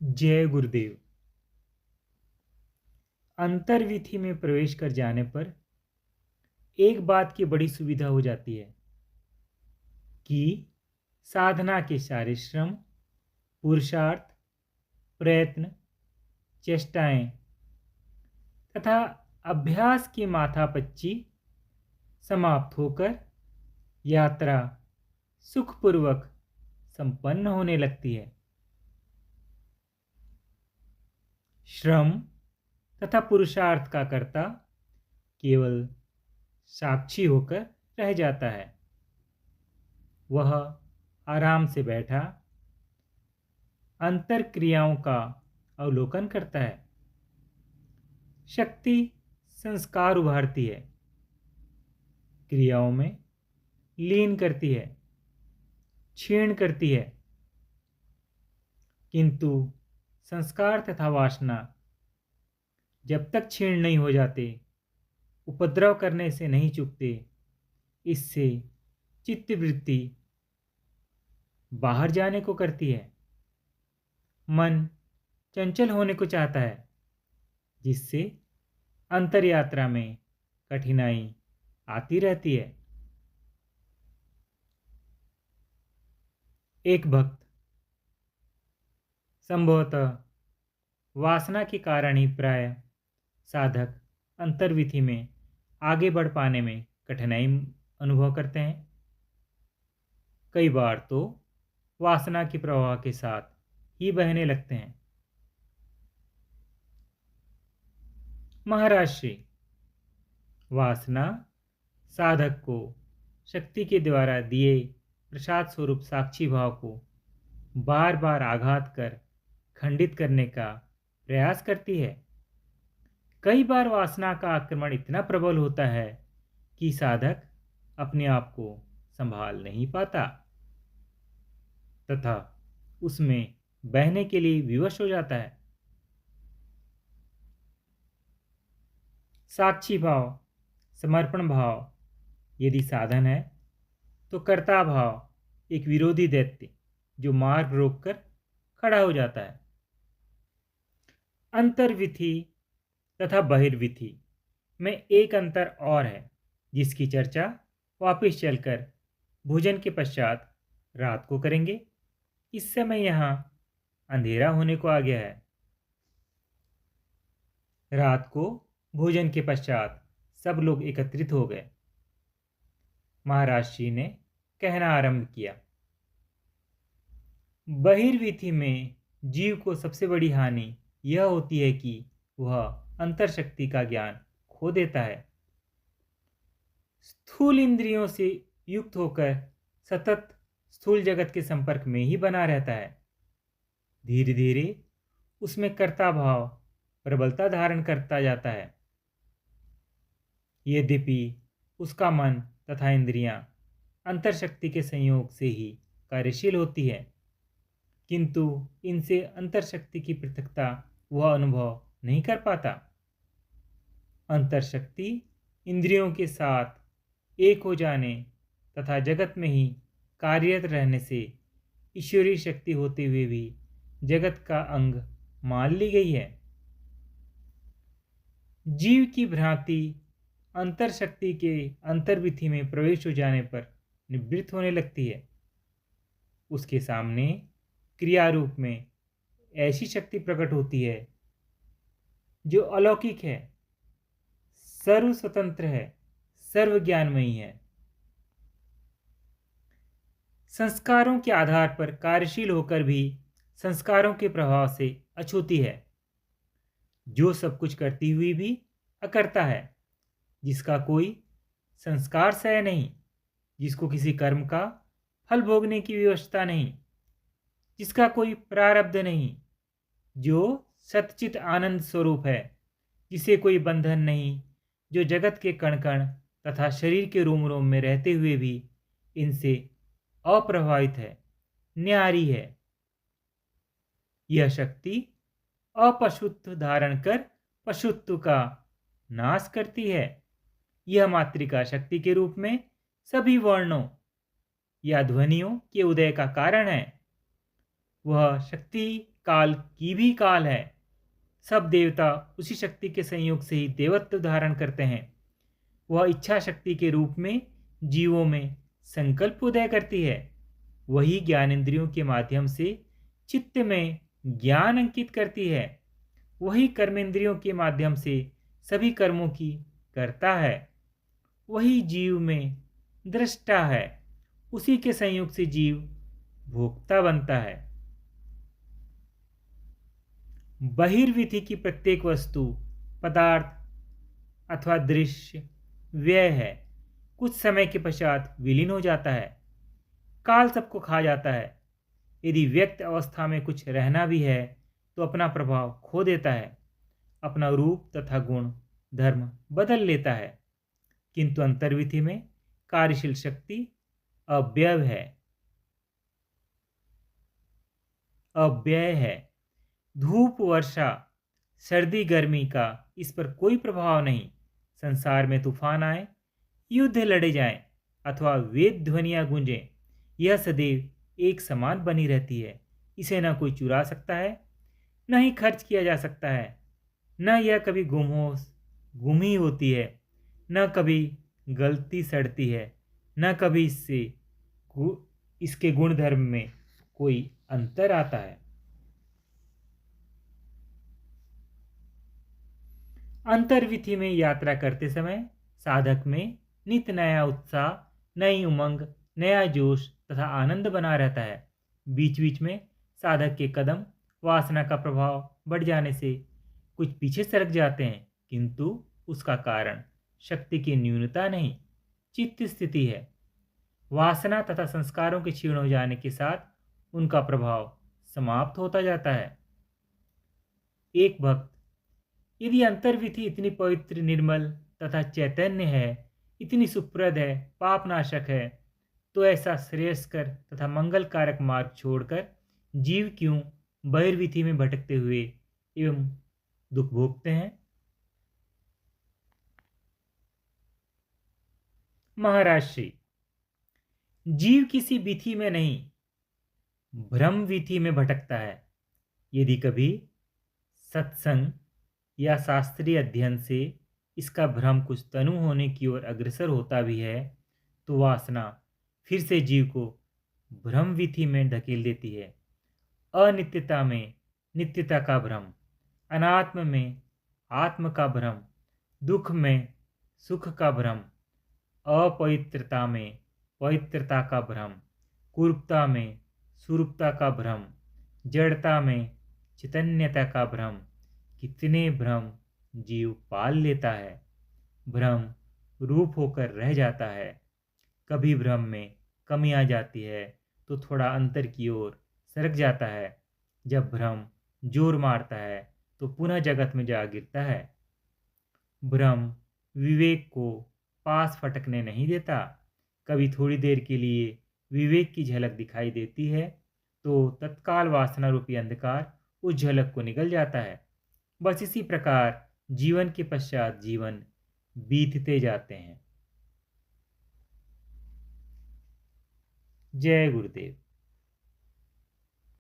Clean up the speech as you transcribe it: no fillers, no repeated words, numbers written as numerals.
जय गुरुदेव। अंतर्विधि में प्रवेश कर जाने पर एक बात की बड़ी सुविधा हो जाती है कि साधना के सारे श्रम, पुरुषार्थ, प्रयत्न, चेष्टाएं तथा अभ्यास की माथापच्ची समाप्त होकर यात्रा सुखपूर्वक संपन्न होने लगती है। श्रम तथा पुरुषार्थ का कर्ता केवल साक्षी होकर रह जाता है। वह आराम से बैठा अंतर क्रियाओं का अवलोकन करता है। शक्ति संस्कार उभारती है, क्रियाओं में लीन करती है, क्षीण करती है, किंतु संस्कार तथा वासना जब तक क्षीण नहीं हो जाते, उपद्रव करने से नहीं चूकते, इससे चित्तवृत्ति बाहर जाने को करती है। मन चंचल होने को चाहता है, जिससे अंतर यात्रा में कठिनाई आती रहती है। एक भक्त संभवतः वासना के कारण ही प्राय साधक अंतर्विधि में आगे बढ़ पाने में कठिनाई अनुभव करते हैं। कई बार तो वासना के प्रवाह के साथ ही बहने लगते हैं। महाराज श्री वासना साधक को शक्ति के द्वारा दिए प्रसाद स्वरूप साक्षी भाव को बार बार आघात कर खंडित करने का प्रयास करती है। कई बार वासना का आक्रमण इतना प्रबल होता है कि साधक अपने आप को संभाल नहीं पाता तथा उसमें बहने के लिए विवश हो जाता है। साक्षी भाव, समर्पण भाव यदि साधन है तो कर्ता भाव एक विरोधी दैत्य जो मार्ग रोककर खड़ा हो जाता है। अंतर्विधि तथा बहिर्विधि में एक अंतर और है, जिसकी चर्चा वापस चलकर भोजन के पश्चात रात को करेंगे। इस समय यहाँ अंधेरा होने को आ गया है। रात को भोजन के पश्चात सब लोग एकत्रित हो गए। महाराज जी ने कहना आरंभ किया। बहिर्विधि में जीव को सबसे बड़ी हानि यह होती है कि वह अंतर शक्ति का ज्ञान खो देता है। स्थूल इंद्रियों से युक्त होकर सतत स्थूल जगत के संपर्क में ही बना रहता है। धीरे धीरे उसमें कर्ता भाव प्रबलता धारण करता जाता है। यद्यपि उसका मन तथा इंद्रियां अंतर शक्ति के संयोग से ही कार्यशील होती है, किंतु इनसे अंतर शक्ति की पृथकता वह अनुभव नहीं कर पाता। अंतर शक्ति इंद्रियों के साथ एक हो जाने तथा जगत में ही कार्यरत रहने से ईश्वरीय शक्ति होते हुए भी जगत का अंग मान ली गई है। जीव की भ्रांति अंतर शक्ति के अंतर्विधि में प्रवेश हो जाने पर निवृत्त होने लगती है। उसके सामने क्रिया रूप में ऐसी शक्ति प्रकट होती है जो अलौकिक है, सर्व स्वतंत्र है, सर्व ज्ञानमयी है। संस्कारों के आधार पर कार्यशील होकर भी संस्कारों के प्रभाव से अछूती है, जो सब कुछ करती हुई भी अकर्ता है, जिसका कोई संस्कार सह नहीं, जिसको किसी कर्म का फल भोगने की व्यवस्था नहीं, जिसका कोई प्रारब्ध नहीं, जो सच्चित आनंद स्वरूप है, जिसे कोई बंधन नहीं, जो जगत के कण कण तथा शरीर के रोम रोम में रहते हुए भी इनसे अप्रभावित है, न्यारी है। यह शक्ति अपशुत्व धारण कर पशुत्व का नाश करती है। यह मातृका शक्ति के रूप में सभी वर्णों या ध्वनियों के उदय का कारण है। वह शक्ति काल की भी काल है। सब देवता उसी शक्ति के संयोग से ही देवत्व धारण करते हैं। वह इच्छा शक्ति के रूप में जीवों में संकल्प उदय करती है। वही ज्ञानेंद्रियों के माध्यम से चित्त में ज्ञान अंकित करती है। वही कर्मेंद्रियों के माध्यम से सभी कर्मों की करता है। वही जीव में दृष्टा है। उसी के संयोग से जीव भोक्ता बनता है। बहिर्विधि की प्रत्येक वस्तु, पदार्थ अथवा दृश्य व्यय है, कुछ समय के पश्चात विलीन हो जाता है। काल सबको खा जाता है। यदि व्यक्त अवस्था में कुछ रहना भी है तो अपना प्रभाव खो देता है, अपना रूप तथा गुण धर्म बदल लेता है। किंतु अंतर्विधि में कार्यशील शक्ति अव्यय है। धूप वर्षा सर्दी गर्मी का इस पर कोई प्रभाव नहीं। संसार में तूफान आए, युद्ध लड़े जाएं अथवा वेद ध्वनियां गूंजें, यह सदैव एक समान बनी रहती है। इसे न कोई चुरा सकता है, न ही खर्च किया जा सकता है। न यह कभी गुम ही होती है, न कभी गलती सड़ती है, न कभी इसके गुणधर्म में कोई अंतर आता है। अंतर्विधि में यात्रा करते समय साधक में नित नया उत्साह, नई उमंग, नया जोश तथा आनंद बना रहता है। बीच बीच में साधक के कदम वासना का प्रभाव बढ़ जाने से कुछ पीछे सरक जाते हैं, किंतु उसका कारण शक्ति की न्यूनता नहीं, चित्त स्थिति है। वासना तथा संस्कारों के क्षीण हो जाने के साथ उनका प्रभाव समाप्त होता जाता है। एक भक्त यदि अंतर्विधि इतनी पवित्र, निर्मल तथा चैतन्य है, इतनी सुप्रद है, पापनाशक है, तो ऐसा श्रेयस्कर तथा मंगलकारक मार्ग छोड़कर जीव क्यों बहिर्विधि में भटकते हुए एवं दुख भोगते हैं? महाराज श्री, जीव किसी विधि में नहीं, भ्रम विधि में भटकता है। यदि कभी सत्संग या शास्त्रीय अध्ययन से इसका भ्रम कुछ तनु होने की ओर अग्रसर होता भी है, तो वासना फिर से जीव को भ्रम विधि में धकेल देती है। अनित्यता में नित्यता का भ्रम, अनात्म में आत्म का भ्रम, दुख में सुख का भ्रम, अपवित्रता में पवित्रता का भ्रम, कुरूपता में सुरूपता का भ्रम, जड़ता में चैतन्यता का भ्रम, कितने भ्रम जीव पाल लेता है। भ्रम रूप होकर रह जाता है। कभी भ्रम में कमी आ जाती है तो थोड़ा अंतर की ओर सरक जाता है। जब भ्रम जोर मारता है तो पुनः जगत में जा गिरता है। भ्रम विवेक को पास फटकने नहीं देता। कभी थोड़ी देर के लिए विवेक की झलक दिखाई देती है तो तत्काल वासना रूपी अंधकार उस झलक को निगल जाता है। बस इसी प्रकार जीवन के पश्चात जीवन बीतते जाते हैं। जय गुरुदेव।